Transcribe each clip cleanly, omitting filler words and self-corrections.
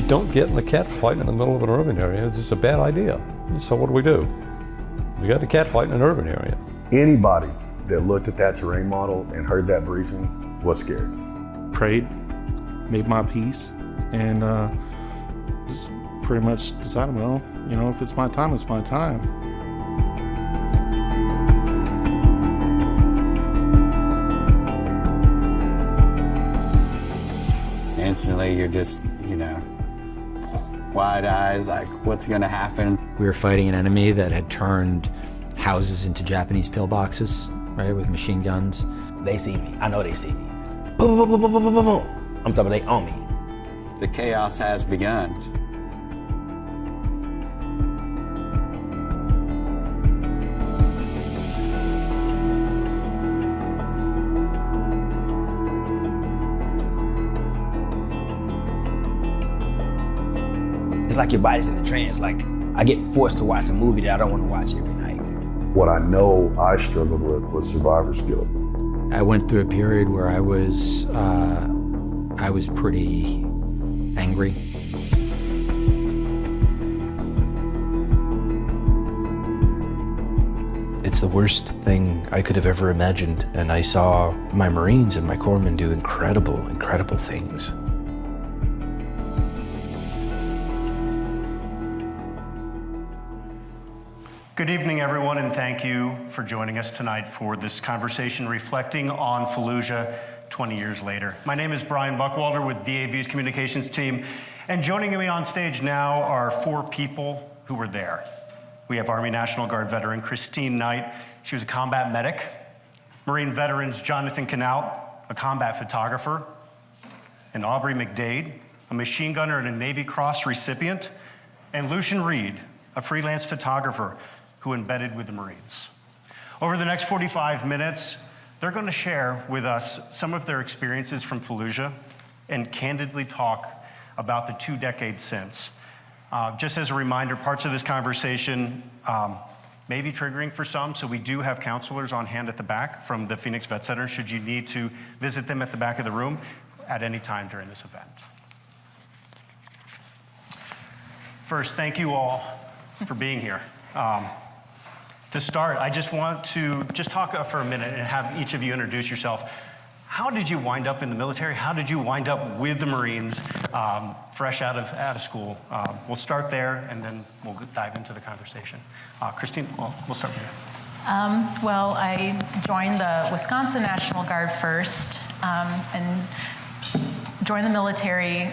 You don't get in a cat fight in the middle of an urban area. It's just a bad idea. So what do? We got the cat fight in an urban area. Anybody that looked at that terrain model and heard that briefing was scared. Prayed, made my peace, and just pretty much decided, well, you know, if it's my time, it's my time. Instantly, you're just, you know, wide-eyed, like, what's gonna happen? We were fighting an enemy that had turned houses into Japanese pillboxes, right, with machine guns. They see me. I know they see me. Boom, boom, boom, boom, boom, boom, boom. I'm talking, they on me. The chaos has begun. It's like your body's in a trance. Like, I get forced to watch a movie that I don't want to watch every night. What I know I struggled with was survivor's guilt. I went through a period where I was pretty angry. It's the worst thing I could have ever imagined, and I saw my Marines and my corpsmen do incredible, incredible things. Good evening, everyone, and thank you for joining us tonight for this conversation reflecting on Fallujah 20 years later. My name is Brian Buckwalter with DAV's communications team, and joining me on stage now are 4 people who were there. We have Army National Guard veteran Christine Knight. She was a combat medic. Marine veterans Jonathan Knaut, a combat photographer, and Aubrey McDade, a machine gunner and a Navy Cross recipient, and Lucian Reed, a freelance photographer who embedded with the Marines. Over the next 45 minutes, they're going to share with us some of their experiences from Fallujah and candidly talk about the 2 decades since. Just as a reminder, parts of this conversation may be triggering for some, so we do have counselors on hand at the back from the Phoenix Vet Center should you need to visit them at the back of the room at any time during this event. First, thank you all for being here. To start, I just want to talk for a minute and have each of you introduce yourself. How did you wind up in the military? How did you wind up with the Marines, fresh out of school? We'll start there, and then we'll dive into the conversation. Christine, we'll start with you. Well, I joined the Wisconsin National Guard first, and joined the military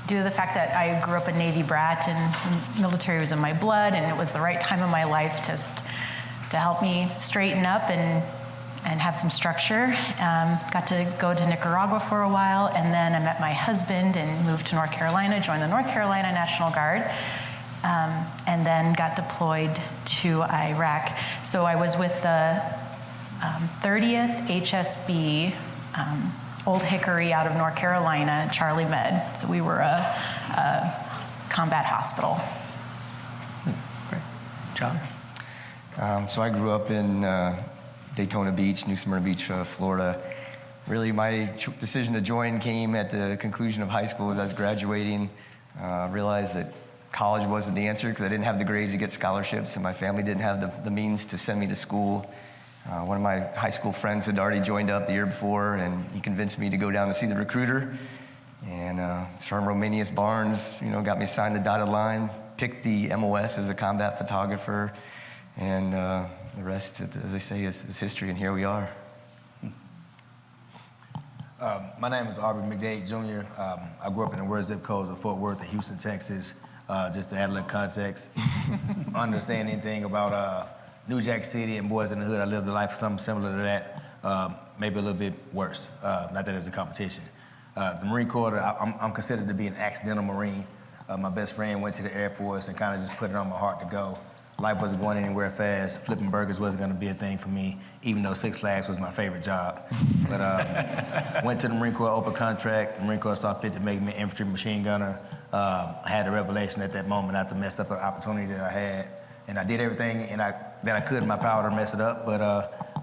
due to the fact that I grew up a Navy brat and military was in my blood, and it was the right time in my life just to help me straighten up and have some structure. Got to go to Nicaragua for a while, and then I met my husband and moved to North Carolina, joined the North Carolina National Guard, and then got deployed to Iraq. So I was with the 30th HSB, Old Hickory out of North Carolina, Charlie Med. So we were a combat hospital. Great. John? So I grew up in Daytona Beach, New Smyrna Beach, Florida. Really, my decision to join came at the conclusion of high school as I was graduating. Realized that college wasn't the answer because I didn't have the grades to get scholarships, and my family didn't have the means to send me to school. One of my high school friends had already joined up the year before, and he convinced me to go down to see the recruiter. And Sergeant Romanius Barnes, got me signed the dotted line, picked the MOS as a combat photographer, and the rest, as they say, is history, and here we are. My name is Aubrey McDade, Jr. I grew up in the worst zip codes of Fort Worth and Houston, Texas. Just to add a little context, understand anything about New Jack City and Boys in the Hood, I lived a life something similar to that, maybe a little bit worse. Not that it's a competition. The Marine Corps, I'm considered to be an accidental Marine. My best friend went to the Air Force and kind of just put it on my heart to go. Life wasn't going anywhere fast. Flipping burgers wasn't going to be a thing for me, even though Six Flags was my favorite job. But went to the Marine Corps open contract. The Marine Corps saw fit to make me an infantry machine gunner. I had a revelation at that moment after messed up an opportunity that I had. And I did everything that I could in my power to mess it up, but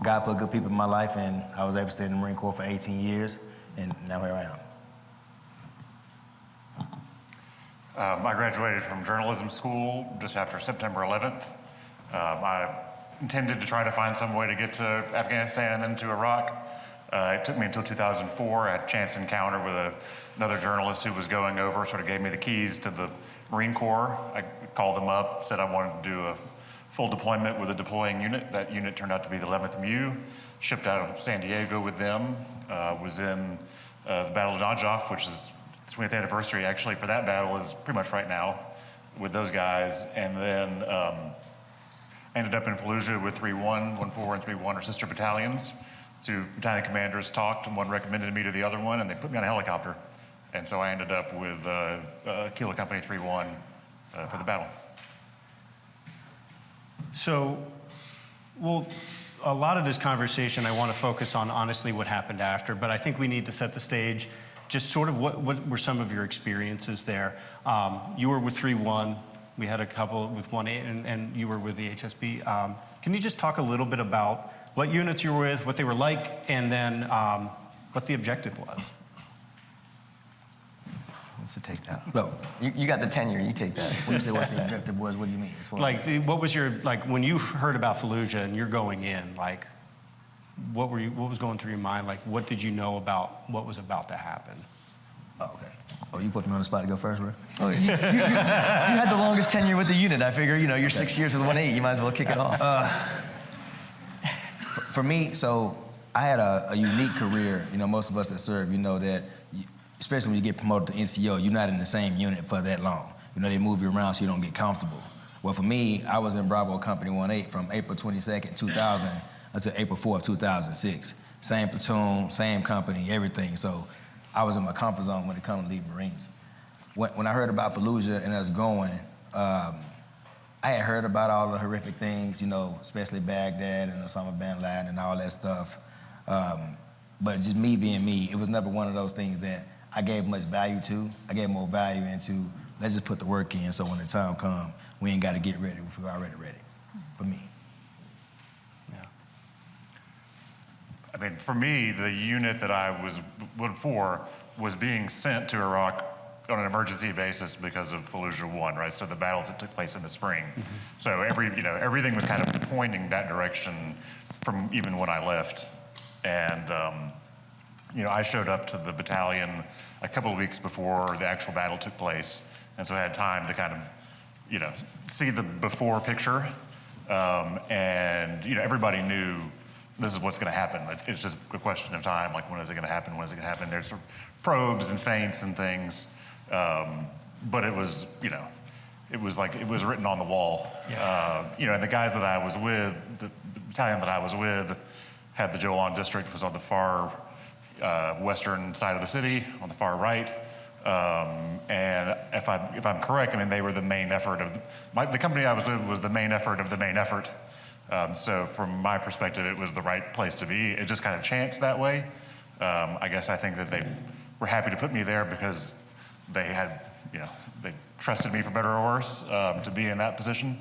God put good people in my life, and I was able to stay in the Marine Corps for 18 years, and now here I am. I graduated from journalism school just after September 11th. I intended to try to find some way to get to Afghanistan and then to Iraq. It took me until 2004. I had a chance encounter with another journalist who was going over, sort of gave me the keys to the Marine Corps. I called them up, said I wanted to do a full deployment with a deploying unit. That unit turned out to be the 11th MU. Shipped out of San Diego with them. Was in the Battle of Najaf, which is the 20th anniversary actually for that battle is pretty much right now with those guys. And then ended up in Fallujah with 3-1, 1-4, and 3-1 are sister battalions. Two battalion commanders talked, and one recommended me to the other one, and they put me on a helicopter. And so I ended up with Kilo Company 3-1 for the battle. So, well, a lot of this conversation I want to focus on honestly what happened after, but I think we need to set the stage. Just sort of what were some of your experiences there? You were with 3-1. We had a couple with 1-8, and you were with the HSB. Can you just talk a little bit about what units you were with, what they were like, and then what the objective was? Wants to take that? Look, you got the tenure. You take that. When you say what the objective was, what do you mean? Like, what was your, like, when you heard about Fallujah and you're going in, like, what was going through your mind? Like, what did you know about what was about to happen? Oh, okay. Oh, you put me on the spot to go first, bro? Oh, you had the longest tenure with the unit. I figure, you're 6 years with 1-8. You might as well kick it off. For me, so I had a unique career. Most of us that serve, that, especially when you get promoted to NCO, you're not in the same unit for that long. They move you around so you don't get comfortable. Well, for me, I was in Bravo Company 1-8 from April 22nd, 2000 until April 4th, 2006. Same platoon, same company, everything. So I was in my comfort zone when it comes to leaving Marines. When I heard about Fallujah and us going, I had heard about all the horrific things, especially Baghdad and Osama bin Laden and all that stuff. But just me being me, it was never one of those things that I gave much value to. I gave more value into, let's just put the work in so when the time comes, we ain't got to get ready if we're already ready, for me. I mean, for me, the unit that I was for was being sent to Iraq on an emergency basis because of Fallujah 1, right? So the battles that took place in the spring. So everything was kind of pointing that direction from even when I left. And, I showed up to the battalion a couple of weeks before the actual battle took place. And so I had time to kind of, see the before picture. And, everybody knew this is what's going to happen. It's just a question of time. Like, when is it going to happen? When is it going to happen? There's sort of probes and feints and things. But it was, it was like it was written on the wall. Yeah. And the guys that I was with, the battalion that I was with, had the Jolan district, was on the far western side of the city, on the far right. And if I'm correct, they were the main effort of the company I was with was the main effort of the main effort. So from my perspective, it was the right place to be. It just kind of chanced that way. I guess I think that they were happy to put me there because they had, they trusted me for better or worse to be in that position.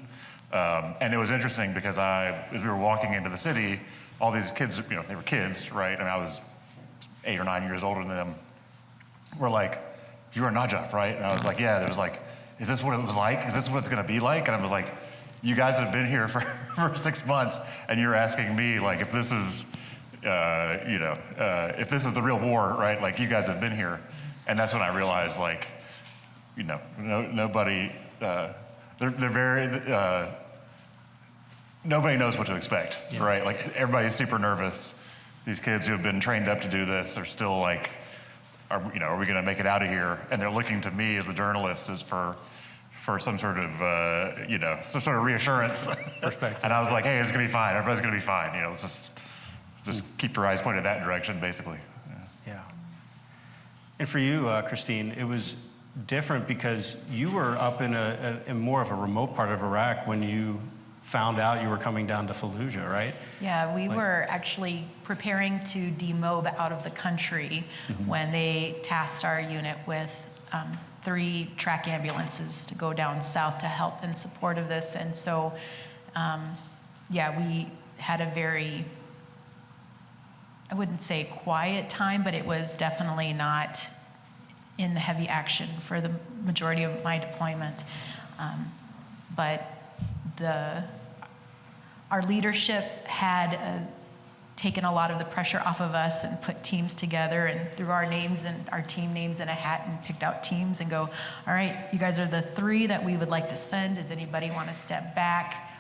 And it was interesting because as we were walking into the city, all these kids, they were kids, right? I was 8 or 9 years older than them. Were like, "You were in Najaf, right?" And I was like, "Yeah." There was like, "Is this what it was like? Is this what it's going to be like?" And I was like, "You guys have been here for 6 months, and you're asking me like if this is, if this is the real war, right? Like, you guys have been here." And that's when I realized, like, nobody, they're very, nobody knows what to expect, right? Like, everybody's super nervous. These kids who have been trained up to do this are still like, are we going to make it out of here? And they're looking to me as the journalist as for some sort of, some sort of reassurance. Perspective. And I was like, hey, it's going to be fine. Everybody's going to be fine. Let's just keep your eyes pointed that direction, basically. Yeah. And for you, Christine, it was different because you were up in more of a remote part of Iraq when you found out you were coming down to Fallujah, right? Yeah, we were actually preparing to demob out of the country when they tasked our unit with 3 track ambulances to go down south to help in support of this. And so, we had a very, I wouldn't say quiet time, but it was definitely not in the heavy action for the majority of my deployment. But our leadership had taken a lot of the pressure off of us and put teams together and threw our names and our team names in a hat and picked out teams and go, all right, you guys are the 3 that we would like to send. Does anybody want to step back?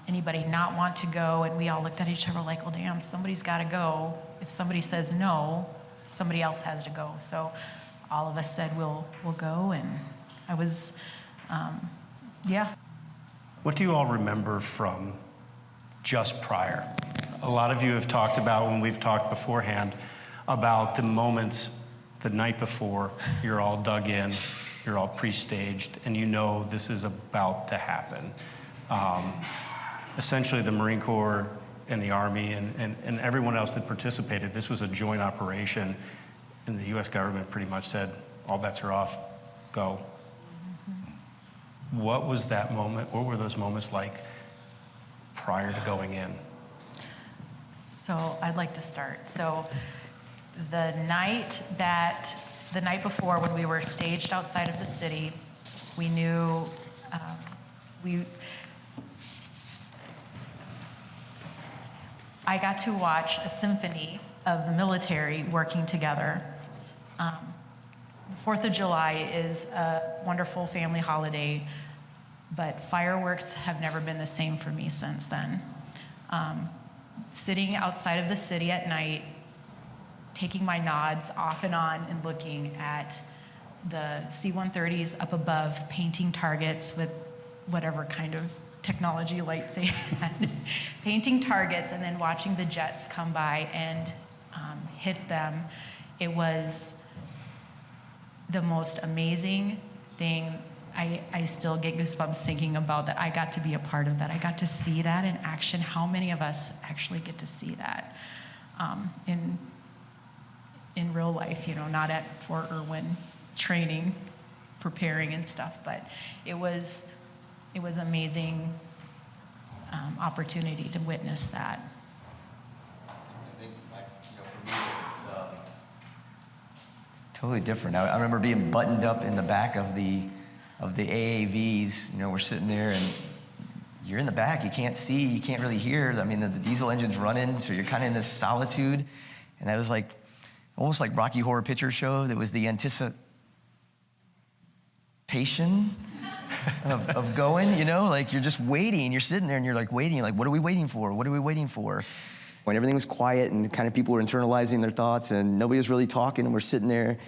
Anybody not want to go? And we all looked at each other like, well, damn, somebody's got to go. If somebody says no, somebody else has to go. So all of us said, we'll go. And I was, yeah. What do you all remember from just prior? A lot of you have talked about, when we've talked beforehand, about the moments the night before. You're all dug in, you're all pre-staged, and you know this is about to happen. Essentially, the Marine Corps and the Army and everyone else that participated, this was a joint operation, and the U.S. government pretty much said, all bets are off, go. What was that moment? What were those moments like prior to going in? So I'd like to start. So the night before, when we were staged outside of the city, we knew I got to watch a symphony of the military working together. The 4th of July is a wonderful family holiday, but fireworks have never been the same for me since then. Sitting outside of the city at night, taking my nods off and on and looking at the C-130s up above, painting targets with whatever kind of technology lights they had, painting targets and then watching the jets come by and hit them. It was the most amazing thing. I still get goosebumps thinking about that. I got to be a part of that. I got to see that in action. How many of us actually get to see that in real life, not at Fort Irwin training, preparing and stuff, but it was amazing opportunity to witness that. I think, for me, it was totally different. I remember being buttoned up in the back of the AAVs. We're sitting there and you're in the back. You can't see, you can't really hear. I mean, the diesel engine's running, so you're kind of in this solitude. And that was like, almost like Rocky Horror Picture Show. That was the anticipation of going, like you're just waiting. You're sitting there and you're like waiting, like, what are we waiting for? What are we waiting for? When everything was quiet and kind of people were internalizing their thoughts and nobody was really talking and we're sitting there.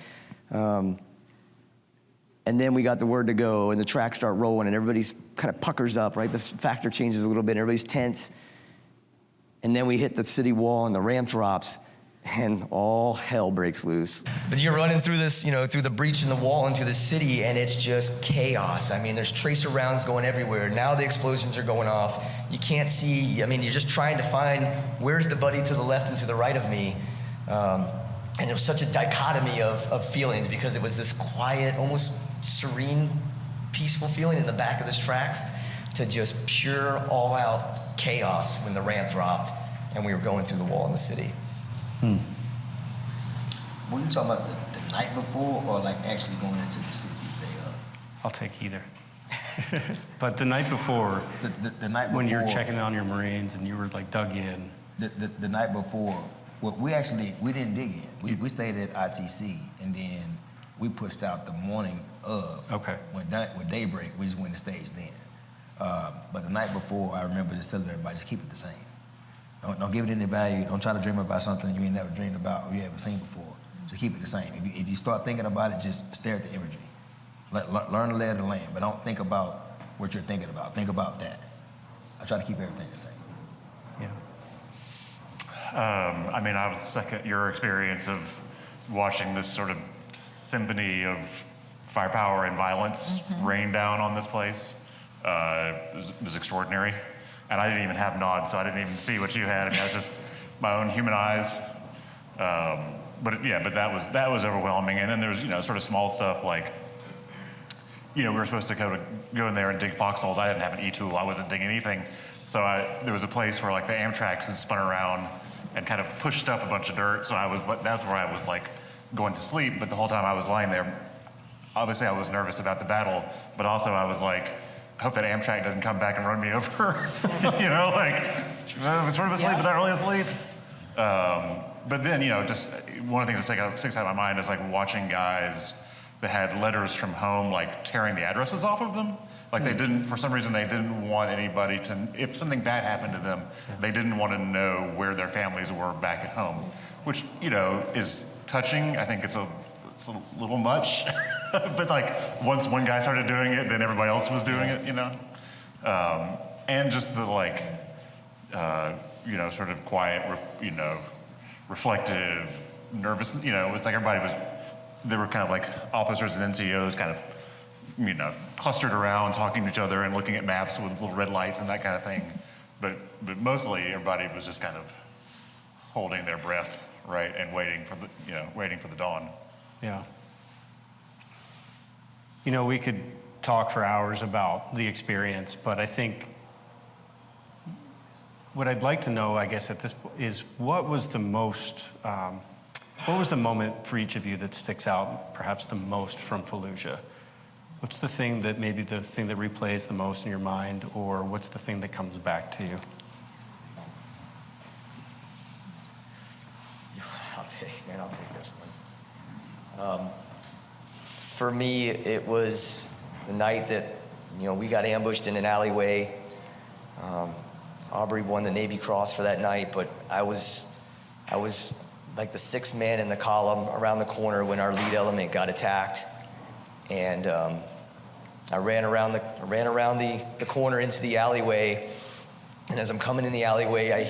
And then we got the word to go and the tracks start rolling and everybody's kind of puckers up, right? The factor changes a little bit, everybody's tense. And then we hit the city wall and the ramp drops and all hell breaks loose. But you're running through this, through the breach in the wall into the city and it's just chaos. I mean, there's tracer rounds going everywhere. Now the explosions are going off. You can't see, you're just trying to find where's the buddy to the left and to the right of me. And it was such a dichotomy of feelings because it was this quiet, almost serene, peaceful feeling in the back of this tracks to just pure, all-out chaos when the ramp dropped and we were going through the wall in the city. Were you talking about the night before or like actually going into the city day of? I'll take either. But the night before, the night before, when you're checking on your Marines and you were like dug in. The night before, well, we didn't dig in. We stayed at ITC and then we pushed out the morning of. Okay. When daybreak, we just went to stage then. But the night before, I remember just telling everybody, just keep it the same. Don't give it any value. Don't try to dream about something you ain't never dreamed about or you haven't seen before. Just keep it the same. If you start thinking about it, just stare at the imagery. Learn the lay of the land, but don't think about what you're thinking about. Think about that. I try to keep everything the same. Yeah. I was second your experience of watching this sort of symphony of firepower and violence rain down on this place. It was extraordinary. And I didn't even have nods, so I didn't even see what you had. I was just my own human eyes. But that was overwhelming. And then there was, sort of small stuff like, we were supposed to go in there and dig foxholes. I didn't have an E-tool. I wasn't digging anything. So there was a place where like the Amtracs had spun around and kind of pushed up a bunch of dirt. So that's where I was like going to sleep, but the whole time I was lying there, obviously I was nervous about the battle, but also I was like, I hope that Amtrak doesn't come back and run me over. You know, like, I was sort of asleep, but not really asleep. But then, you know, just one of the things that sticks out in my mind is like watching guys that had letters from home, like tearing the addresses off of them. Like they didn't, for some reason, they didn't want anybody to, if something bad happened to them, they didn't want to know where their families were back at home, which, you know, is touching. I think it's a little much. But like once one guy started doing it, then everybody else was doing it, you know? And just the like, you know, sort of quiet, you know, reflective, nervous, you know, it's like they were kind of like officers and NCOs kind of, you know, clustered around talking to each other and looking at maps with little red lights and that kind of thing. But mostly everybody was just kind of holding their breath, right, and waiting for the dawn. Yeah. You know, we could talk for hours about the experience, but I think what I'd like to know, I guess, at this point is what was the moment for each of you that sticks out perhaps the most from Fallujah? What's the thing that replays the most in your mind, or what's the thing that comes back to you? I'll take this one. For me, it was the night that, you know, we got ambushed in an alleyway. Aubrey won the Navy Cross for that night, but I was like the sixth man in the column around the corner when our lead element got attacked. And I ran around the corner into the alleyway, and as I'm coming in the alleyway, I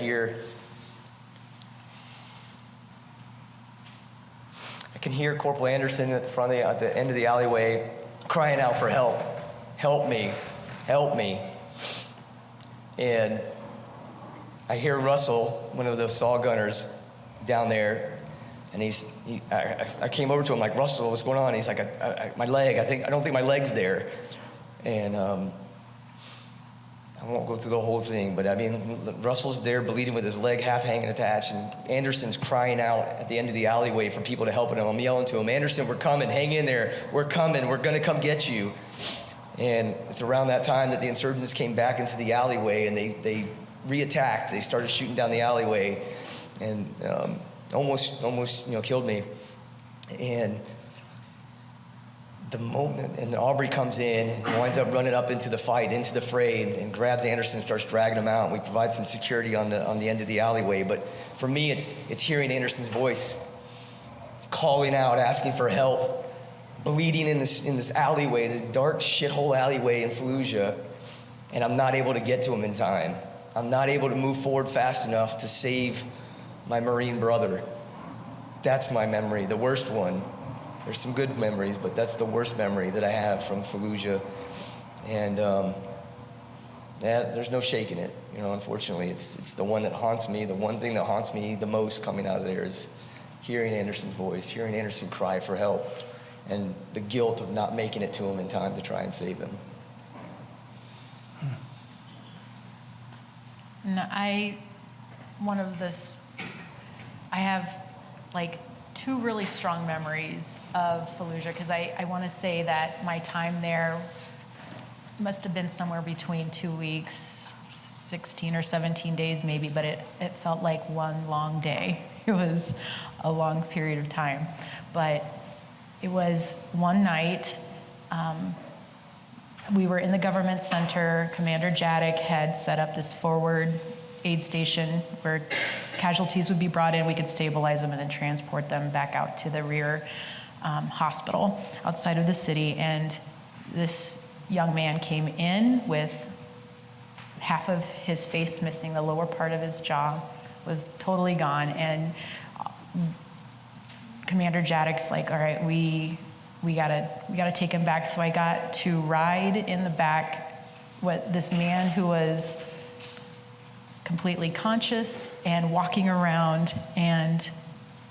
can hear Corporal Anderson at the end of the alleyway crying out for help. Help me, help me. And I hear Russell, one of the saw gunners down there, and I came over to him like, Russell, what's going on? He's like, my leg, I don't think my leg's there. And I won't go through the whole thing, but I mean, Russell's there bleeding with his leg half hanging attached, and Anderson's crying out at the end of the alleyway for people to help him. I'm yelling to him, Anderson, we're coming, hang in there, we're coming, we're gonna come get you. And it's around that time that the insurgents came back into the alleyway, and they re-attacked. They started shooting down the alleyway, and almost killed me. And the moment, and Aubrey comes in and winds up running up into the fight, into the fray, and grabs Anderson and starts dragging him out. And we provide some security on the end of the alleyway. But for me, it's hearing Anderson's voice, calling out, asking for help, bleeding in this alleyway, this dark shithole alleyway in Fallujah, and I'm not able to get to him in time. I'm not able to move forward fast enough to save my Marine brother. That's my memory, the worst one. There's some good memories, but that's the worst memory that I have from Fallujah. And there's no shaking it. You know, unfortunately, it's the one that haunts me. The one thing that haunts me the most coming out of there is hearing Anderson's voice, hearing Anderson cry for help, and the guilt of not making it to him in time to try and save him. No, I have like two really strong memories of Fallujah, because I want to say that my time there must have been somewhere between 2 weeks, 16 or 17 days maybe, but it felt like one long day. It was a long period of time. But it was one night, we were in the government center. Commander Jadek had set up this forward aid station where casualties would be brought in, we could stabilize them and then transport them back out to the rear hospital outside of the city. And this young man came in with half of his face missing, the lower part of his jaw was totally gone. And Commander Jadek's like, all right, we gotta take him back. So I got to ride in the back with this man who was completely conscious and walking around and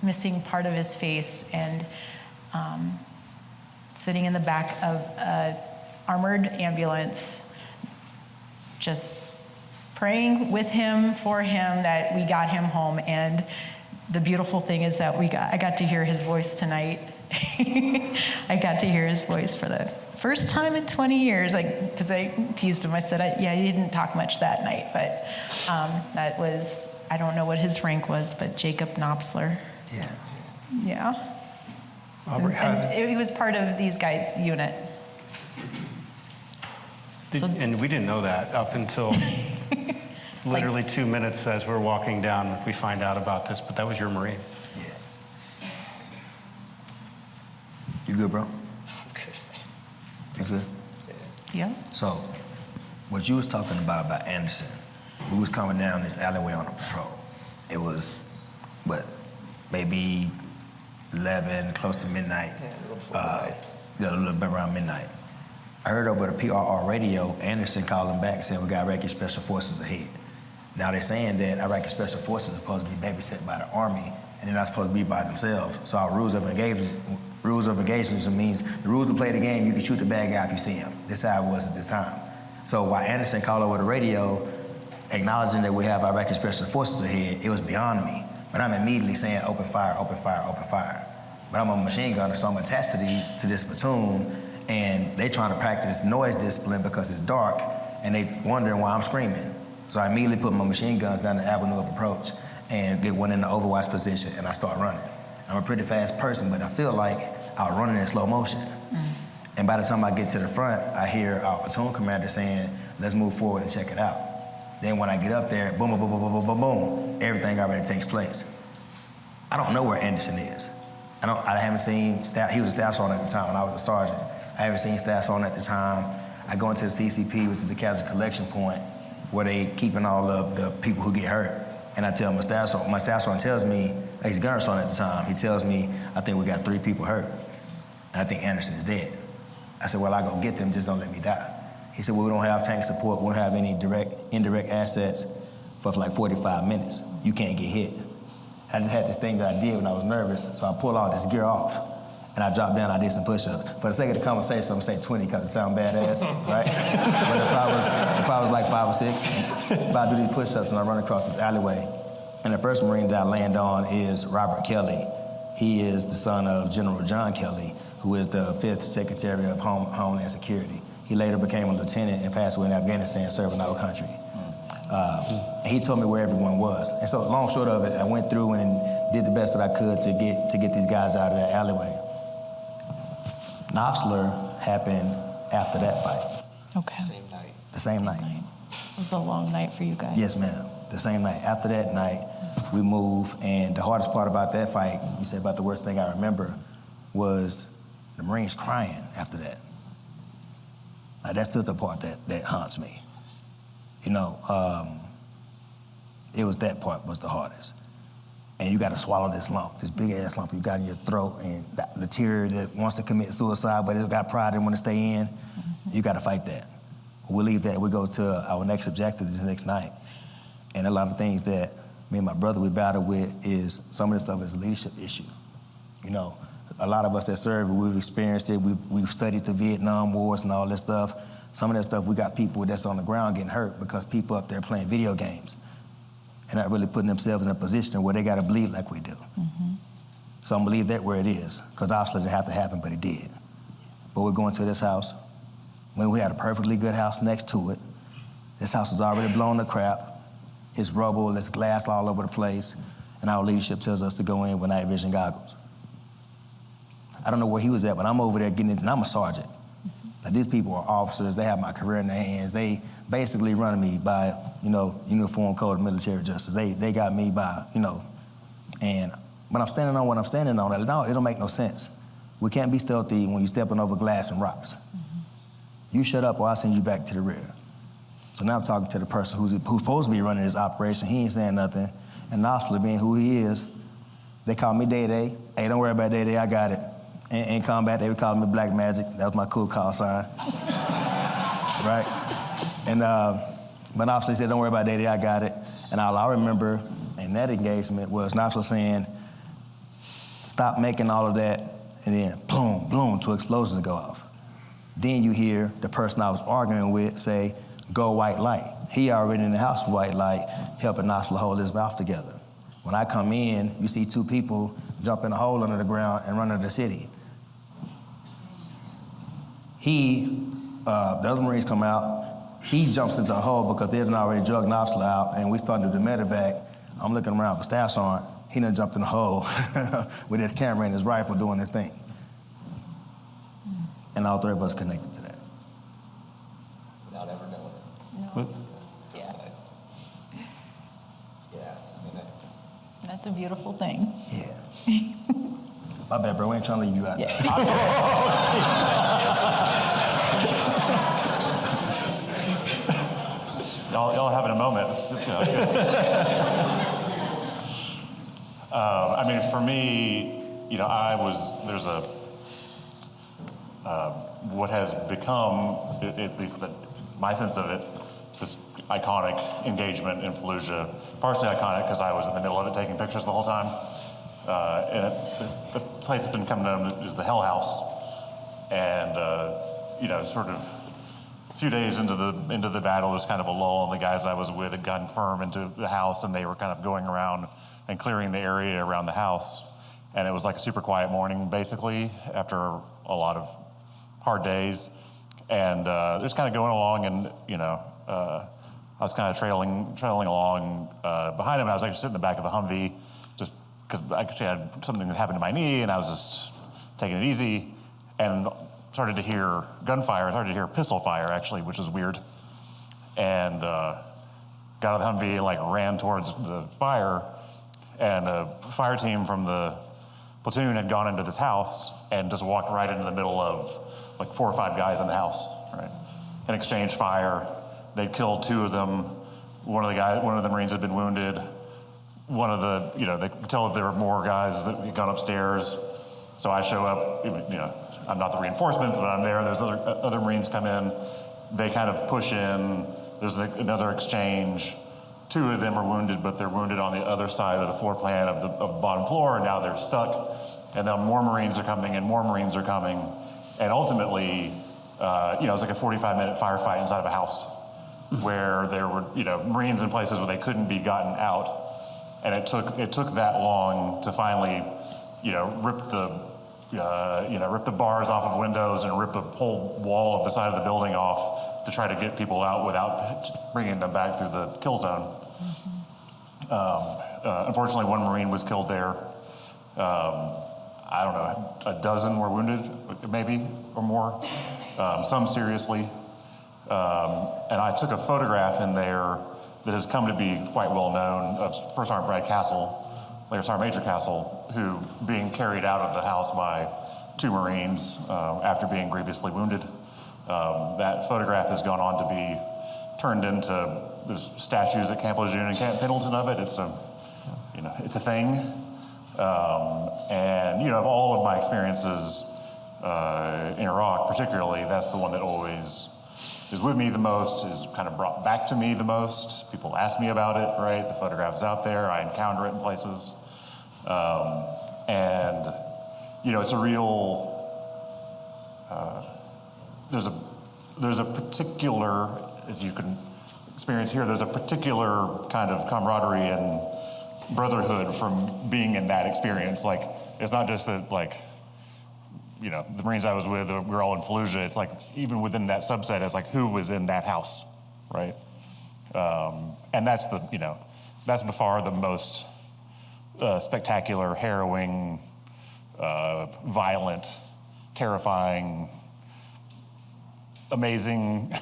missing part of his face, and sitting in the back of an armored ambulance, just praying with him, for him, that we got him home. And the beautiful thing is that I got to hear his voice tonight. I got to hear his voice for the first time in 20 years, because I teased him. I said, yeah, he didn't talk much that night, but that was, I don't know what his rank was, but Jacob Knopsler. Yeah. Yeah. Aubrey, and he was part of these guys' unit. And we didn't know that up until literally 2 minutes as we're walking down, we find out about this, but that was your Marine. Yeah. You good, bro? Okay. You good? Yeah. So, what you was talking about Anderson, we was coming down this alleyway on a patrol. It was, maybe 11, close to midnight. Yeah, a little bit around midnight. I heard over the PRR radio, Anderson calling back saying we got Iraqi Special Forces ahead. Now they're saying that Iraqi Special Forces are supposed to be babysat by the Army, and they're not supposed to be by themselves. So our rules of engagement means the rules to play the game, you can shoot the bad guy if you see him. This is how it was at this time. So while Anderson called over the radio, acknowledging that we have Iraqi Special Forces ahead, it was beyond me. But I'm immediately saying, open fire, open fire, open fire. But I'm a machine gunner, so I'm attached to this platoon, and they trying to practice noise discipline because it's dark, and they wondering why I'm screaming. So I immediately put my machine guns down the avenue of approach and get one in the overwatch position, and I start running. I'm a pretty fast person, but I feel like I was running in slow motion. And by the time I get to the front, I hear our platoon commander saying, let's move forward and check it out. Then when I get up there, boom, boom, boom, boom, boom, boom, boom, everything already takes place. I don't know where Anderson is. I haven't seen staff. He was a staff sergeant at the time when I was a sergeant. I haven't seen staff sergeant at the time. I go into the CCP, which is the casualty collection point, where they keeping all of the people who get hurt. And I tell my staff sergeant tells me, he's gunner sergeant at the time, he tells me, I think we got 3 people hurt. And I think Anderson is dead. I said, well, I go get them, just don't let me die. He said, well, we don't have tank support, we don't have any indirect assets for like 45 minutes. You can't get hit. I just had this thing that I did when I was nervous, so I pull all this gear off, and I dropped down, I did some push-ups. For the sake of the conversation, I'm gonna say 20 because it sounds badass, right? But if I was like 5 or 6, but I do these push-ups and I run across this alleyway. And the first Marine that I land on is Robert Kelly. He is the son of General John Kelly, who is the 5th Secretary of Homeland Security. He later became a lieutenant and passed away in Afghanistan serving our country. And he told me where everyone was. And so long short of it, I went through and did the best that I could to get these guys out of that alleyway. Knopsler happened after that fight. Okay. The same night. It was a long night for you guys. Yes, ma'am. The same night. After that night, we moved, and the hardest part about that fight, you said about the worst thing I remember, was the Marines crying after that. Like, that's still the part that haunts me. You know, it was that part was the hardest. And you got to swallow this lump, this big ass lump you got in your throat, and the tear that wants to commit suicide, but it's got pride and want to stay in. You got to fight that. We'll leave that. We go to our next objective the next night. And a lot of things that me and my brother we battle with is some of this stuff is a leadership issue. You know, a lot of us that serve, we've experienced it. We've studied the Vietnam Wars and all this stuff. Some of that stuff, we got people that's on the ground getting hurt because people up there playing video games and not really putting themselves in a position where they got to bleed like we do. So I'm gonna leave that where it is, because obviously it didn't have to happen, but it did. But we're going to this house. When we had a perfectly good house next to it, this house is already blown to crap. It's rubble, there's glass all over the place, and our leadership tells us to go in with night vision goggles. I don't know where he was at, but I'm over there getting it, and I'm a sergeant. Like, these people are officers, they have my career in their hands. They basically run me by, you know, Uniform Code of Military Justice. They got me by, you know, and when I'm standing on what I'm standing on, no, it don't make no sense. We can't be stealthy when you're stepping over glass and rocks. You shut up or I'll send you back to the rear. So now I'm talking to the person who's supposed to be running this operation. He ain't saying nothing. And Knopsler, being who he is, they call me Day-Day. Hey, don't worry about Day-Day, I got it. In combat, they would call me Black Magic. That was my cool call sign. Right? And but Knopsler said, don't worry about Day-Day, I got it. And all I remember in that engagement was Knopsler saying, stop making all of that, and then boom, boom, 2 explosions go off. Then you hear the person I was arguing with say, go white light. He already in the house with white light, helping Knopsler hold his mouth together. When I come in, you see 2 people jump in a hole under the ground and run into the city. The other Marines come out, he jumps into a hole because they had already drugged Knopsler out, and we started to do the medevac. I'm looking around for staff sergeant. He done jumped in the hole with his camera and his rifle doing his thing. And all 3 of us connected to that. Without ever knowing it. No. Yeah. Yeah. That's a beautiful thing. Yeah. My bad, bro. We ain't trying to leave you out. Y'all having a moment. I mean, for me, you know, there's a, what has become, at least my sense of it, this iconic engagement in Fallujah, partially iconic because I was in the middle of it taking pictures the whole time. And the place has been coming known as the Hell House. And, you know, sort of a few days into the battle, there was kind of a lull, and the guys I was with had gotten firm into the house, and they were kind of going around and clearing the area around the house. And it was like a super quiet morning, basically, after a lot of hard days. And just kind of going along, and, you know, I was kind of trailing along behind him, and I was actually sitting in the back of a Humvee, just because I actually had something that happened to my knee, and I was just taking it easy, and started to hear gunfire, started to hear pistol fire, actually, which was weird. And got out of the Humvee and, like, ran towards the fire, and a fire team from the platoon had gone into this house and just walked right into the middle of, like, 4 or 5 guys in the house, right? And exchanged fire. They'd killed 2 of them. One of the Marines had been wounded. One of the, you know, they could tell that there were more guys that had gone upstairs. So I show up, you know, I'm not the reinforcements, but I'm there. There's other Marines come in. They kind of push in. There's another exchange. 2 of them are wounded, but they're wounded on the other side of the floor plan of the bottom floor, and now they're stuck. And then more Marines are coming, and more Marines are coming. And ultimately, you know, it was like a 45-minute firefight inside of a house where there were, you know, Marines in places where they couldn't be gotten out. And it took that long to finally, you know, rip the bars off of windows and rip the whole wall of the side of the building off to try to get people out without bringing them back through the kill zone. Unfortunately, 1 Marine was killed there. I don't know, a dozen were wounded, maybe, or more, some seriously. And I took a photograph in there that has come to be quite well known of First Sergeant Brad Castle, later Sergeant Major Castle, who being carried out of the house by 2 Marines after being grievously wounded. That photograph has gone on to be turned into, there's statues at Camp Lejeune and Camp Pendleton of it. It's a thing. And, you know, of all of my experiences in Iraq particularly, that's the one that always is with me the most, is kind of brought back to me the most. People ask me about it, right? The photograph is out there. I encounter it in places. And, you know, it's a real, there's a particular, as you can experience here, there's a particular kind of camaraderie and brotherhood from being in that experience. Like, it's not just that, like, you know, the Marines I was with, we were all in Fallujah. It's like, even within that subset, it's like, who was in that house, right? And that's the, you know, that's by far the most spectacular, harrowing, violent, terrifying, amazing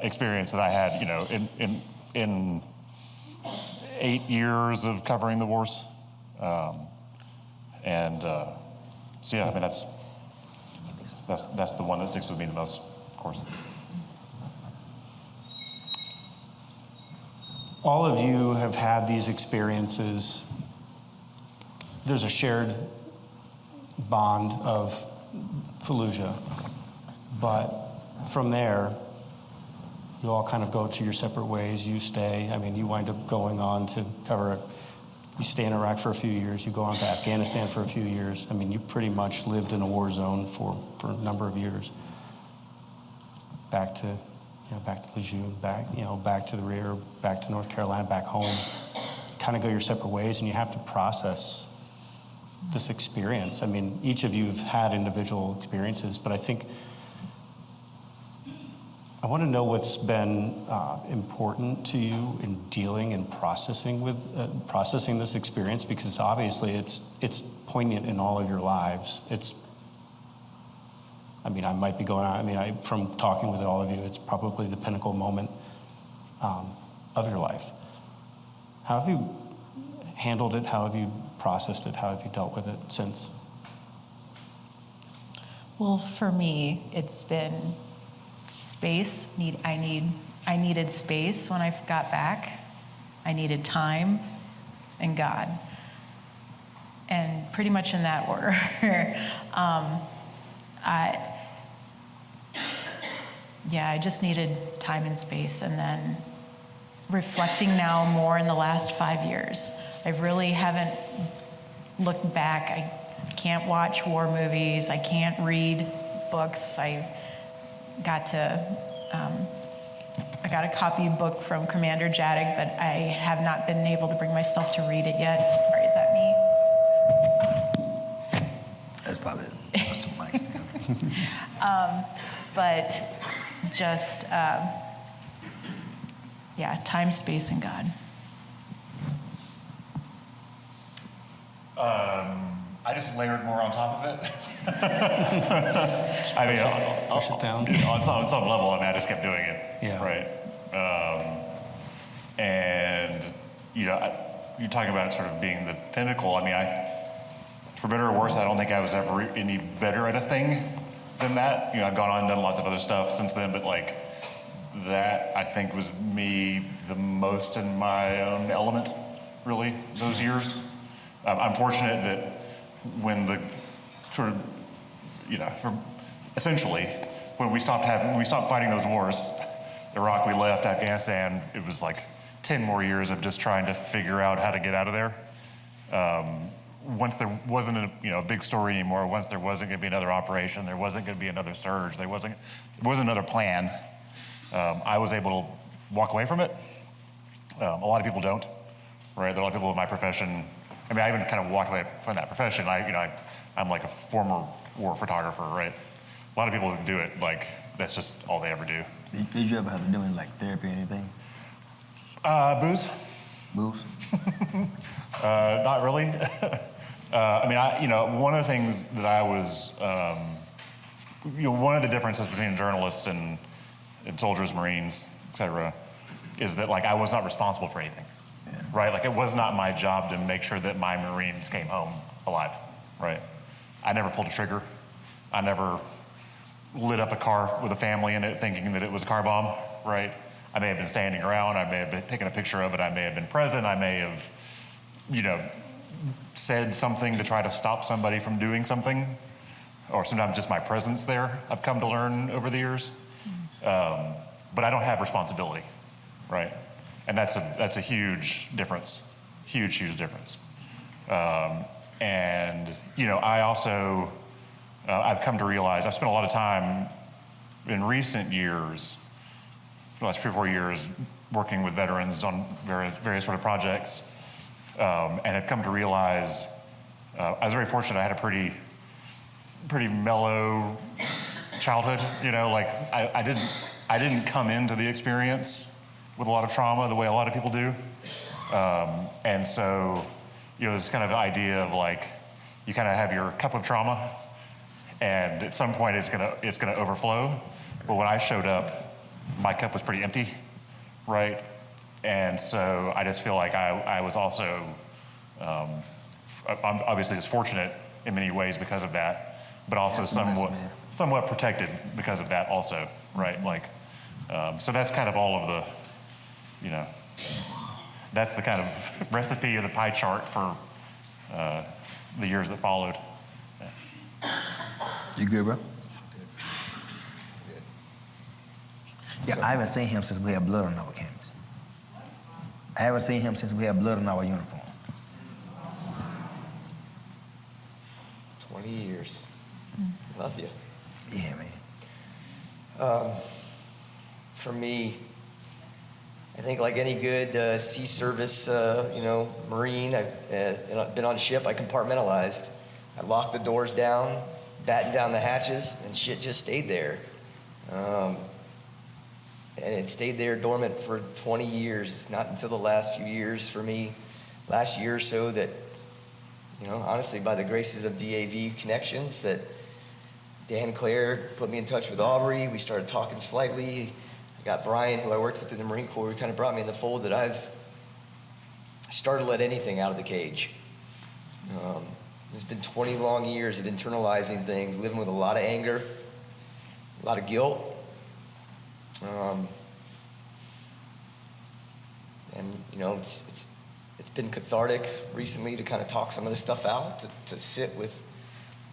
experience that I had, you know, in 8 years of covering the wars. So yeah, I mean, that's the one that sticks with me the most, of course. All of you have had these experiences. There's a shared bond of Fallujah, but from there, you all kind of go to your separate ways. You stay. I mean, you wind up going on to cover. You stay in Iraq for a few years. You go on to Afghanistan for a few years. I mean, you pretty much lived in a war zone for a number of years. Back to Lejeune, back to the rear, back to North Carolina, back home. kind of go your separate ways, and you have to process this experience. I mean, each of you have had individual experiences, but I think I want to know what's been important to you in dealing and processing this experience, because obviously it's poignant in all of your lives. I might be going on. From talking with all of you, it's probably the pinnacle moment of your life. How have you handled it? How have you processed it? How have you dealt with it since? Well, for me, it's been space. I needed space when I got back. I needed time and God. And pretty much in that order. I just needed time and space. And then reflecting now more in the last 5 years, I really haven't looked back. I can't watch war movies. I can't read books. I got a copy book from Commander Jadek, but I have not been able to bring myself to read it yet. Sorry, is that me? That's probably it. Some mics. But just, time, space, and God. I just layered more on top of it. Push it down. On some level, I just kept doing it. Yeah. Right. And you're talking about it sort of being the pinnacle. For better or worse, I don't think I was ever any better at a thing than that. I've gone on and done lots of other stuff since then, but that I think was me the most in my own element, really, those years. I'm fortunate that when the sort of, essentially, when we stopped fighting those wars, Iraq, we left, Afghanistan, it was 10 more years of just trying to figure out how to get out of there. Once there wasn't a big story anymore, once there wasn't going to be another operation, there wasn't going to be another surge, there wasn't another plan, I was able to walk away from it. A lot of people don't, right? There are a lot of people in my profession. I even kind of walked away from that profession. I'm like a former war photographer, right? A lot of people who do it, that's just all they ever do. Did you ever have to do any therapy or anything? Booze? Booze? Not really. One of the things that I was, one of the differences between journalists and soldiers, Marines, et cetera, is that I was not responsible for anything. Right? It was not my job to make sure that my Marines came home alive, right? I never pulled a trigger. I never lit up a car with a family in it thinking that it was a car bomb, right? I may have been standing around. I may have been taking a picture of it. I may have been present. I may have, said something to try to stop somebody from doing something, or sometimes just my presence there, I've come to learn over the years. But I don't have responsibility, right? And that's a huge difference, huge difference. I also, I've come to realize, I've spent a lot of time in recent years, the last 3 or 4 years, working with veterans on various sort of projects, and have come to realize, I was very fortunate. I had a pretty mellow childhood. I didn't come into the experience with a lot of trauma the way a lot of people do. And so, this kind of idea of you kind of have your cup of trauma, and at some point it's gonna overflow. But when I showed up, my cup was pretty empty, right? And so I just feel like I was also, I'm obviously just fortunate in many ways because of that, but also somewhat protected because of that also, right? So that's kind of all of the, that's the kind of recipe or the pie chart for the years that followed. You good, bro? Yeah, I haven't seen him since we had blood on our canvas. I haven't seen him since we had blood on our uniform. 20 years. Love you. Yeah, man. For me, I think like any good sea service, Marine, I've been on ship, I compartmentalized. I locked the doors down, battened down the hatches, and shit just stayed there. And it stayed there dormant for 20 years. It's not until the last few years for me, last year or so, that, honestly, by the graces of DAV connections, that Dan Clare put me in touch with Aubrey. We started talking slightly. I got Brian, who I worked with in the Marine Corps, who kind of brought me in the fold that I started to let anything out of the cage. It's been 20 long years of internalizing things, living with a lot of anger, a lot of guilt. It's been cathartic recently to kind of talk some of this stuff out, to sit with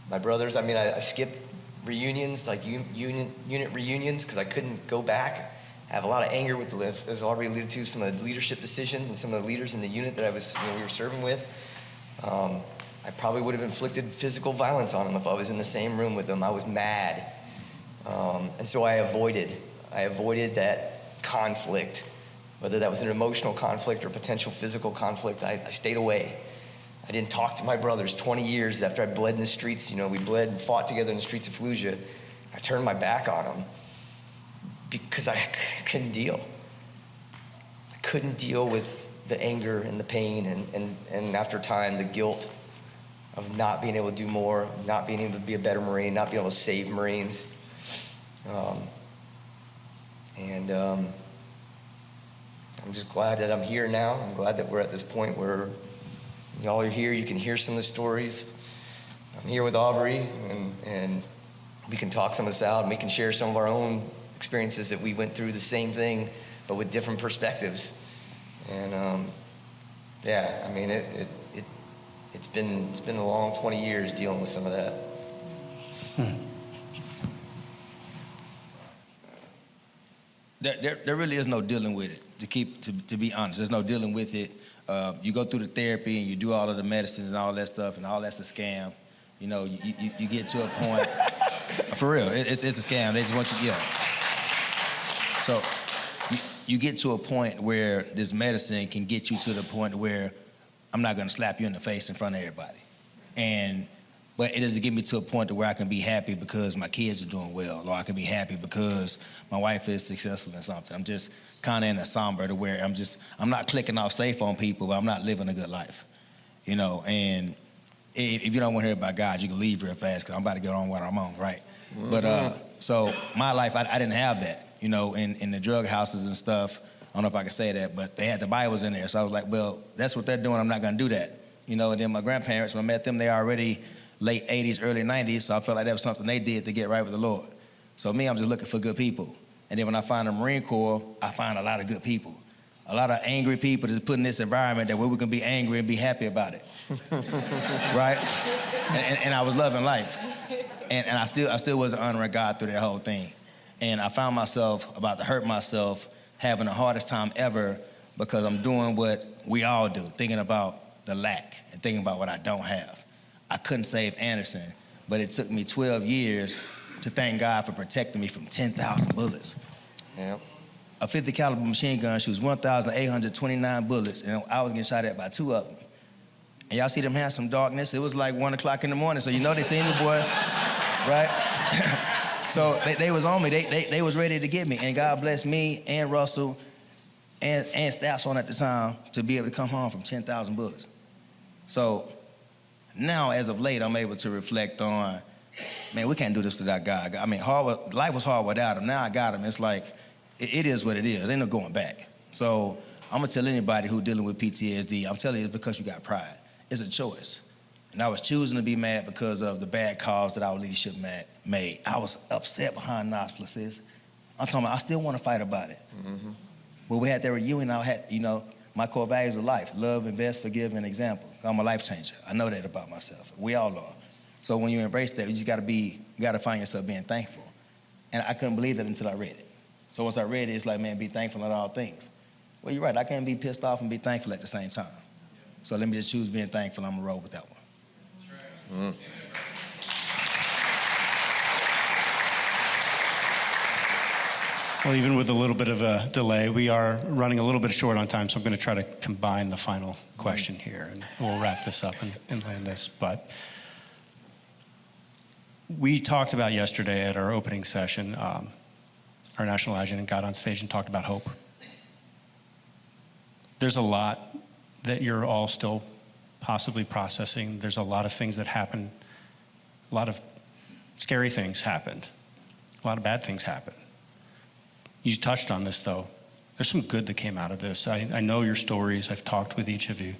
my brothers. I mean, I skipped reunions, like unit reunions, because I couldn't go back. I have a lot of anger with as Aubrey alluded to, some of the leadership decisions and some of the leaders in the unit that we were serving with. I probably would have inflicted physical violence on them if I was in the same room with them. I was mad. And so I avoided that conflict, whether that was an emotional conflict or potential physical conflict. I stayed away. I didn't talk to my brothers 20 years after I bled in the streets. We bled and fought together in the streets of Fallujah. I turned my back on them because I couldn't deal. I couldn't deal with the anger and the pain and after time, the guilt of not being able to do more, not being able to be a better Marine, not being able to save Marines. I'm just glad that I'm here now. I'm glad that we're at this point where y'all are here. You can hear some of the stories. I'm here with Aubrey, and we can talk some of this out, and we can share some of our own experiences that we went through the same thing, but with different perspectives. And it's been a long 20 years dealing with some of that. There really is no dealing with it. To be honest, there's no dealing with it. You go through the therapy and you do all of the medicines and all that stuff, and all that's a scam. You get to a point. For real, it's a scam. They just want you, yeah. So you get to a point where this medicine can get you to the point where I'm not gonna slap you in the face in front of everybody, but it doesn't get me to a point to where I can be happy because my kids are doing well, or I can be happy because my wife is successful in something. I'm just kind of in a somber to where I'm not clicking off safe on people, but I'm not living a good life, and if you don't want to hear about God, you can leave real fast because I'm about to get on what I'm on, right? Mm-hmm. But so my life, I didn't have that, in the drug houses and stuff. I don't know if I can say that, but they had the Bibles in there. So I was like, well, that's what they're doing. I'm not going to do that. And then my grandparents, when I met them, they already late 80s, early 90s. So I felt like that was something they did to get right with the Lord. So me, I'm just looking for good people. And then when I find the Marine Corps, I find a lot of good people. A lot of angry people just put in this environment that where we can be angry and be happy about it. Right? And I was loving life. And I still wasn't honoring God through that whole thing. And I found myself about to hurt myself, having the hardest time ever because I'm doing what we all do, thinking about the lack and thinking about what I don't have. I couldn't save Anderson, but it took me 12 years to thank God for protecting me from 10,000 bullets. Yep. A 50 caliber machine gun shoots 1,829 bullets, and I was getting shot at by 2 of them. And y'all see them hands some darkness? It was like 1 o'clock in the morning, so they seen me, boy, right? So they was on me. They was ready to get me, and God blessed me and Russell and Staff's on at the time to be able to come home from 10,000 bullets. So now, as of late, I'm able to reflect on, man, we can't do this without God. I mean, life was hard without him. Now I got him. It's like, it is what it is. Ain't no going back. So I'm gonna tell anybody who's dealing with PTSD, I'm telling you it's because you got pride. It's a choice. And I was choosing to be mad because of the bad calls that our leadership made. I was upset behind auspices. I'm talking about, I still want to fight about it. Mm-hmm. When we had that reunion, I had, my core values of life: love, invest, forgive, and example. I'm a life changer. I know that about myself. We all are. So when you embrace that, you got to find yourself being thankful. And I couldn't believe that until I read it. So once I read it, it's like, man, be thankful in all things. Well, you're right. I can't be pissed off and be thankful at the same time. So let me just choose being thankful. I'm going to roll with that one. Mm. Well, even with a little bit of a delay, we are running a little bit short on time, so I'm going to try to combine the final question here, and we'll wrap this up and land this. But we talked about yesterday at our opening session, our national adjutant got on stage and talked about hope. There's a lot that you're all still possibly processing. There's a lot of things that happen. A lot of scary things happened. A lot of bad things happened. You touched on this, though. There's some good that came out of this. I know your stories. I've talked with each of you.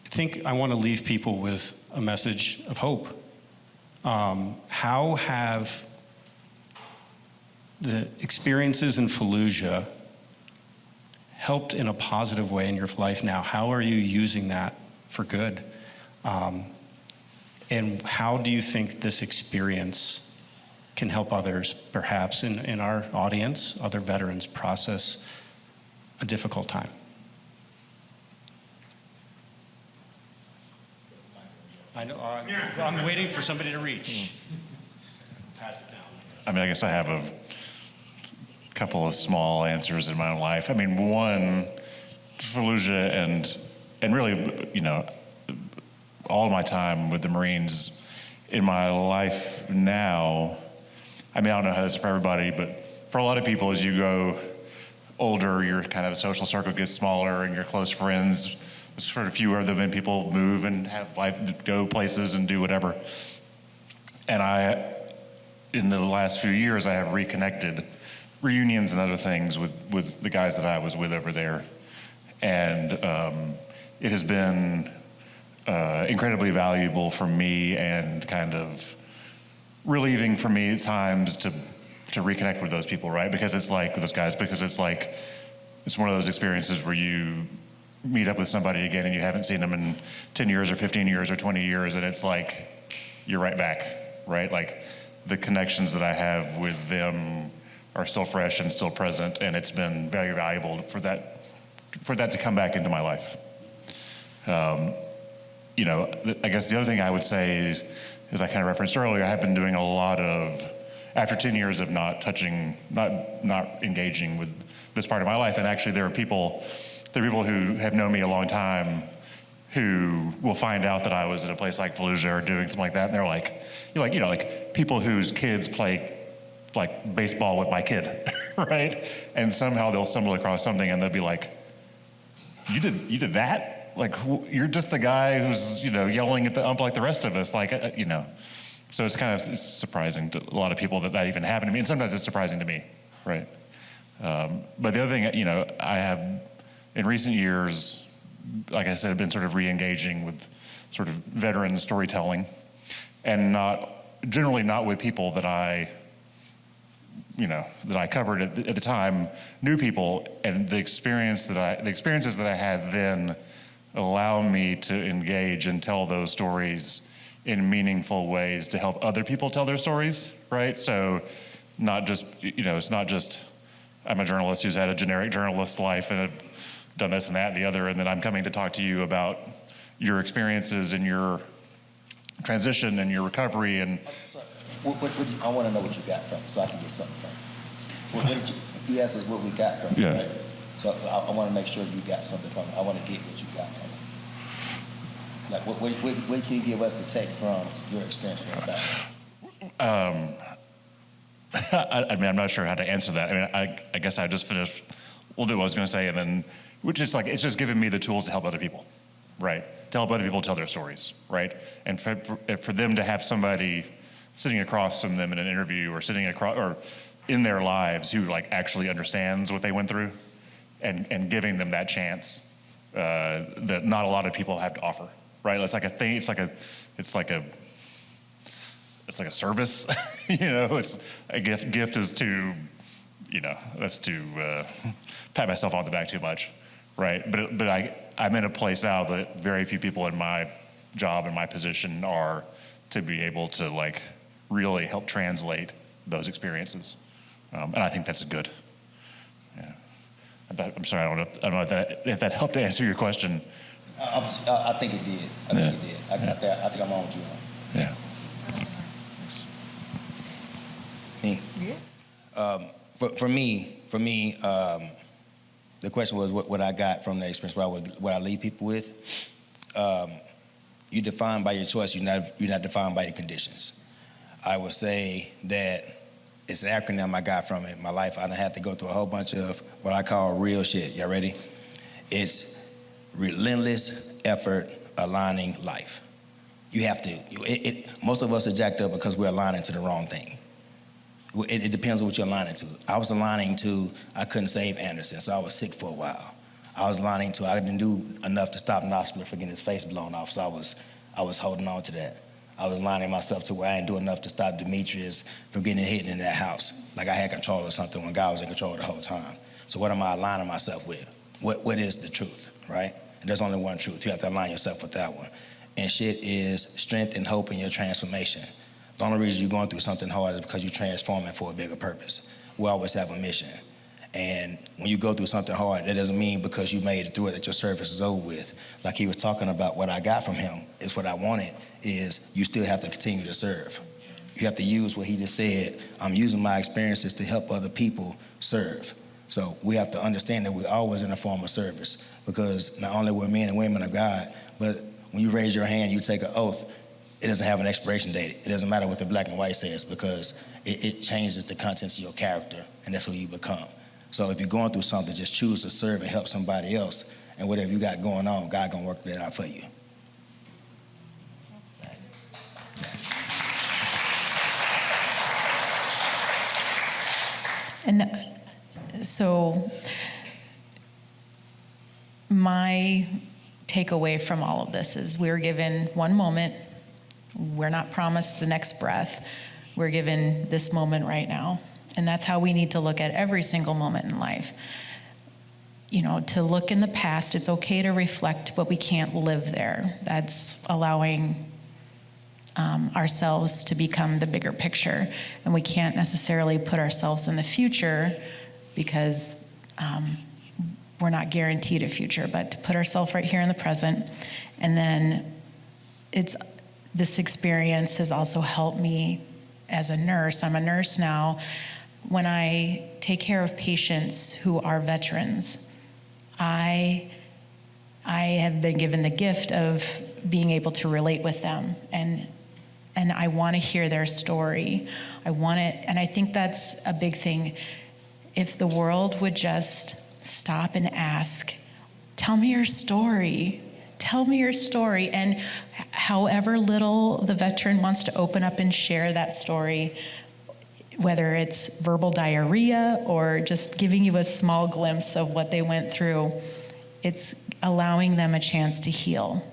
I think I want to leave people with a message of hope. How have the experiences in Fallujah helped in a positive way in your life now? How are you using that for good? And how do you think this experience can help others, perhaps in our audience, other veterans, process a difficult time? I know, I'm waiting for somebody to reach. Pass it down. I mean, I guess I have a couple of small answers in my own life. I mean, one, Fallujah and really, you know, all of my time with the Marines in my life now, I mean, I don't know how this is for everybody, but for a lot of people, as you go older, your kind of social circle gets smaller and your close friends, there's sort of fewer of them, and people move and have life, go places and do whatever. And in the last few years, I have reconnected, reunions and other things with the guys that I was with over there. And it has been incredibly valuable for me and kind of relieving for me at times to reconnect with those people, right? Because it's like, with those guys, because it's like, it's one of those experiences where you meet up with somebody again and you haven't seen them in 10 years or 15 years or 20 years, and it's like, you're right back, right? Like, the connections that I have with them are still fresh and still present, and it's been very valuable for that to come back into my life. You know, I guess the other thing I would say is, as I kind of referenced earlier, I have been doing a lot of, after 10 years of not engaging with this part of my life, and actually there are people who have known me a long time who will find out that I was at a place like Fallujah or doing something like that, and they're like, you know, like people whose kids play like baseball with my kid, right? And somehow they'll stumble across something and they'll be like, you did that? Like, you're just the guy who's, you know, yelling at the ump like the rest of us, like, you know. So it's kind of it's surprising to a lot of people that even happened to me, and sometimes it's surprising to me, right? But the other thing, you know, I have, in recent years, like I said, I've been sort of re-engaging with sort of veteran storytelling, and generally not with people that I covered at the time, new people, and the experiences that I had then allow me to engage and tell those stories in meaningful ways to help other people tell their stories, right? So not just, you know, it's not just I'm a journalist who's had a generic journalist life and have done this and that and the other, and then I'm coming to talk to you about your experiences and your transition and your recovery. And I want to know what you got from it so I can get something from it. What did you asked us what we got from it, right? So I want to make sure you got something from it. I want to get what you got from it. Like, what can you give us to take from your experience with that? I mean, I'm not sure how to answer that. I mean, I guess I just finished. We'll do what I was going to say, and then, which is like, it's just giving me the tools to help other people, right? To help other people tell their stories, right? And for them to have somebody sitting across from them in an interview or sitting across or in their lives who like actually understands what they went through, and giving them that chance that not a lot of people have to offer, right? It's like a thing. It's like a service, you know. It's a gift. Gift is to, you know, that's to pat myself on the back too much, right? But I'm in a place now that very few people in my job and my position are to be able to like really help translate those experiences, and I think that's good. Yeah. I'm sorry, I don't know if that helped to answer your question. I think it did. I think it did. I think I'm on with you on. Yeah. Me? For me, the question was what I got from the experience, what I leave people with. You're defined by your choice. You're not defined by your conditions. I would say that it's an acronym I got from it in my life. I done had to go through a whole bunch of what I call real shit. Y'all ready? It's relentless effort aligning life. You have to. Most of us are jacked up because we're aligning to the wrong thing. It depends on what you're aligning to. I was aligning to I couldn't save Anderson, so I was sick for a while. I was aligning to I didn't do enough to stop Nosler from getting his face blown off, so I was holding on to that. I was aligning myself to where I didn't do enough to stop Demetrius from getting hit in that house, like I had control of something when God was in control the whole time. So what am I aligning myself with? What is the truth, right? And there's only one truth. You have to align yourself with that one. And shit is strength and hope in your transformation. The only reason you're going through something hard is because you're transforming for a bigger purpose. We always have a mission. And when you go through something hard, that doesn't mean because you made it through it that your service is over with. Like he was talking about, what I got from him is what I wanted is you still have to continue to serve. You have to use what he just said. I'm using my experiences to help other people serve. So we have to understand that we're always in a form of service, because not only we're men and women of God, but when you raise your hand, you take an oath, it doesn't have an expiration date. It doesn't matter what the black and white says, because it changes the contents of your character, and that's who you become. So if you're going through something, just choose to serve and help somebody else, and whatever you got going on, God gonna work that out for you. And so my takeaway from all of this is we're given one moment. We're not promised the next breath. We're given this moment right now. And that's how we need to look at every single moment in life. You know, to look in the past, it's okay to reflect, but we can't live there. That's allowing ourselves to become the bigger picture. And we can't necessarily put ourselves in the future because we're not guaranteed a future, but to put ourselves right here in the present. And then this experience has also helped me as a nurse. I'm a nurse now. When I take care of patients who are veterans, I have been given the gift of being able to relate with them, and I want to hear their story. And I think that's a big thing. If the world would just stop and ask, tell me your story. Tell me your story. And however little the veteran wants to open up and share that story, whether it's verbal diarrhea or just giving you a small glimpse of what they went through, it's allowing them a chance to heal.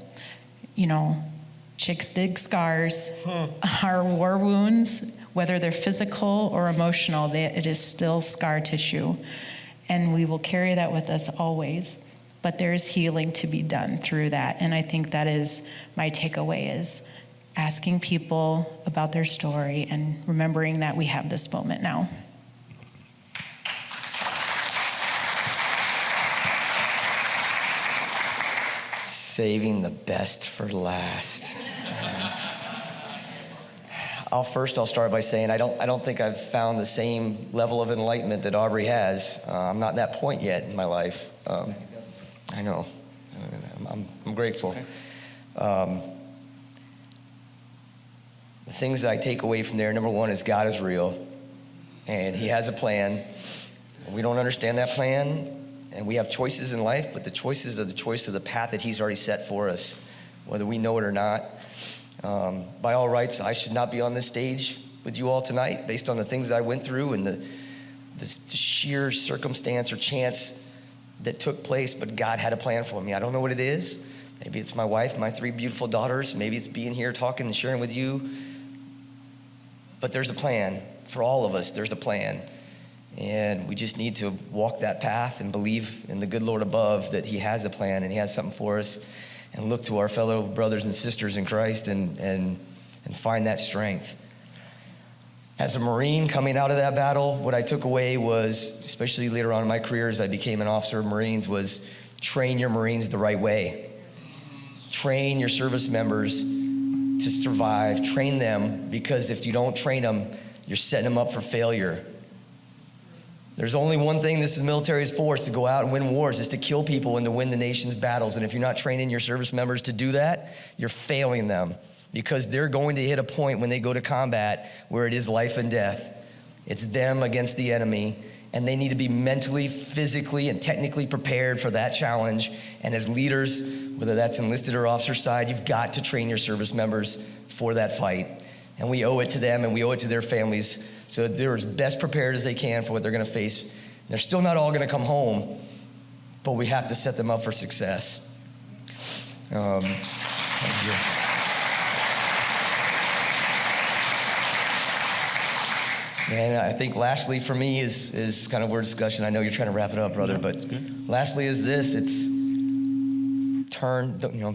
You know, chicks dig scars. Our war wounds, whether they're physical or emotional, it is still scar tissue. And we will carry that with us always. But there is healing to be done through that. And I think that is my takeaway, is asking people about their story and remembering that we have this moment now. Saving the best for last. I'll start by saying I don't think I've found the same level of enlightenment that Aubrey has. I'm not at that point yet in my life. I know. I'm grateful. Okay. The things that I take away from there, number one, is God is real, and He has a plan. We don't understand that plan, and we have choices in life, but the choices are the choice of the path that He's already set for us, whether we know it or not. By all rights, I should not be on this stage with you all tonight based on the things I went through and the sheer circumstance or chance that took place, but God had a plan for me. I don't know what it is. Maybe it's my wife, my 3 beautiful daughters. Maybe it's being here talking and sharing with you. But there's a plan. For all of us, there's a plan. And we just need to walk that path and believe in the good Lord above that He has a plan and He has something for us, and look to our fellow brothers and sisters in Christ and find that strength. As a Marine coming out of that battle, what I took away was, especially later on in my career as I became an officer of Marines, was train your Marines the right way. Train your service members to survive. Train them, because if you don't train them, you're setting them up for failure. There's only one thing this military is for, is to go out and win wars, is to kill people and to win the nation's battles. And if you're not training your service members to do that, you're failing them, because they're going to hit a point when they go to combat where it is life and death. It's them against the enemy, and they need to be mentally, physically, and technically prepared for that challenge. And as leaders, whether that's enlisted or officer side, you've got to train your service members for that fight. And we owe it to them, and we owe it to their families, so that they're as best prepared as they can for what they're gonna face. They're still not all gonna come home, but we have to set them up for success. Thank you. And I think lastly for me is kind of word discussion. I know you're trying to wrap it up, brother, but lastly is this: it's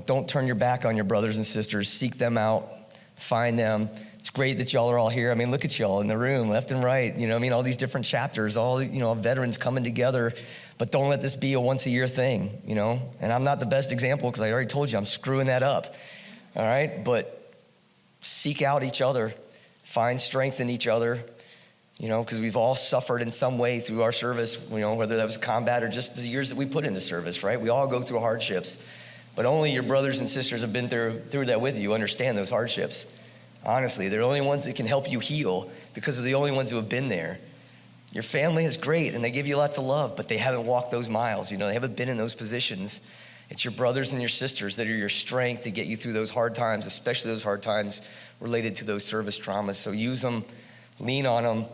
don't turn your back on your brothers and sisters. Seek them out, find them. It's great that y'all are all here. I mean, look at y'all in the room, left and right. You know, I mean, all these different chapters, all, you know, veterans coming together. But don't let this be a once-a-year thing, you know. And I'm not the best example, because I already told you I'm screwing that up. All right, but seek out each other, find strength in each other. You know, because we've all suffered in some way through our service, you know, whether that was combat or just the years that we put into service, right? We all go through hardships, but only your brothers and sisters have been through that with you, understand those hardships. Honestly, they're the only ones that can help you heal, because they're the only ones who have been there. Your family is great, and they give you lots of love, but they haven't walked those miles, you know, they haven't been in those positions. It's your brothers and your sisters that are your strength to get you through those hard times, especially those hard times related to those service traumas. So use them, lean on them.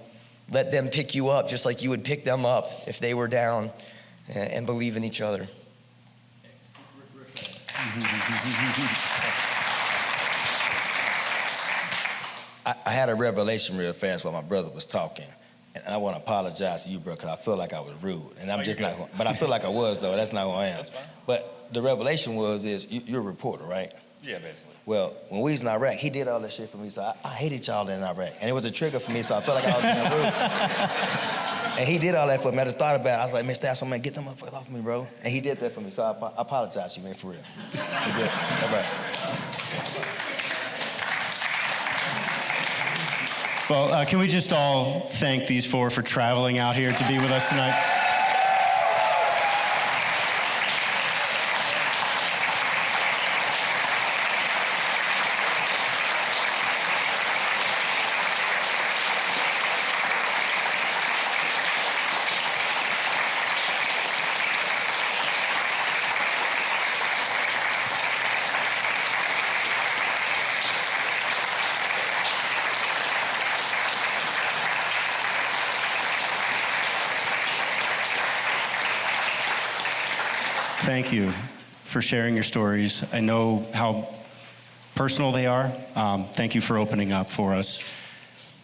Let them pick you up just like you would pick them up if they were down, and believe in each other. I had a revelation real fast while my brother was talking. And I want to apologize to you, bro, because I feel like I was rude. And I'm just not, but I feel like I was, though. That's not who I am. That's fine. But the revelation is you're a reporter, right? Yeah, basically. Well, when we was in Iraq, he did all that shit for me, so I hated y'all in Iraq. And it was a trigger for me, so I felt like I was being rude. And he did all that for me. I just thought about it. I was like, man, Stasso, man, get them motherfuckers off me, bro. And he did that for me, so I apologize to you, man, for real. You're good. All right. Well, can we just all thank these four for traveling out here to be with us tonight? Thank you for sharing your stories. I know how personal they are. Thank you for opening up for us.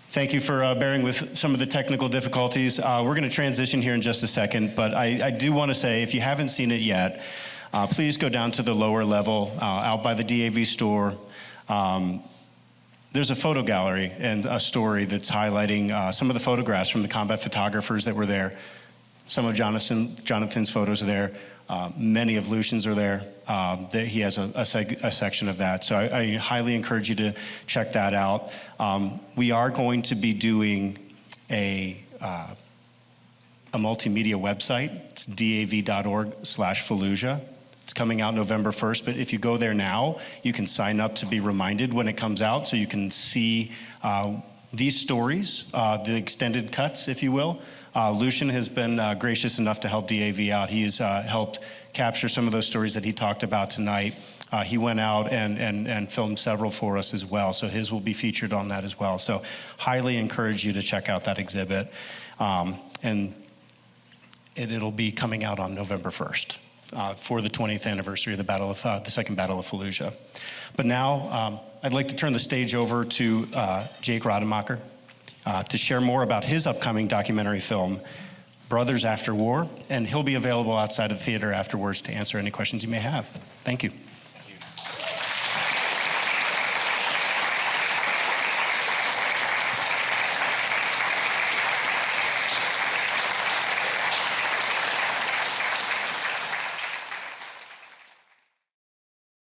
Thank you for bearing with some of the technical difficulties. We're going to transition here in just a second, but I do want to say, if you haven't seen it yet, please go down to the lower level, out by the DAV store. There's a photo gallery and a story that's highlighting some of the photographs from the combat photographers that were there. Some of Jonathan's photos are there. Many of Lucian's are there. He has a section of that. So I highly encourage you to check that out. We are going to be doing a multimedia website. It's dav.org/Fallujah. It's coming out November 1st, but if you go there now, you can sign up to be reminded when it comes out, so you can see these stories, the extended cuts, if you will. Lucian has been gracious enough to help DAV out. He's helped capture some of those stories that he talked about tonight. He went out and filmed several for us as well, so his will be featured on that as well. So highly encourage you to check out that exhibit. And it'll be coming out on November 1st for the 20th anniversary of the Second Battle of Fallujah. But now I'd like to turn the stage over to Jake Rademacher to share more about his upcoming documentary film, Brothers After War, and he'll be available outside of the theater afterwards to answer any questions you may have. Thank you.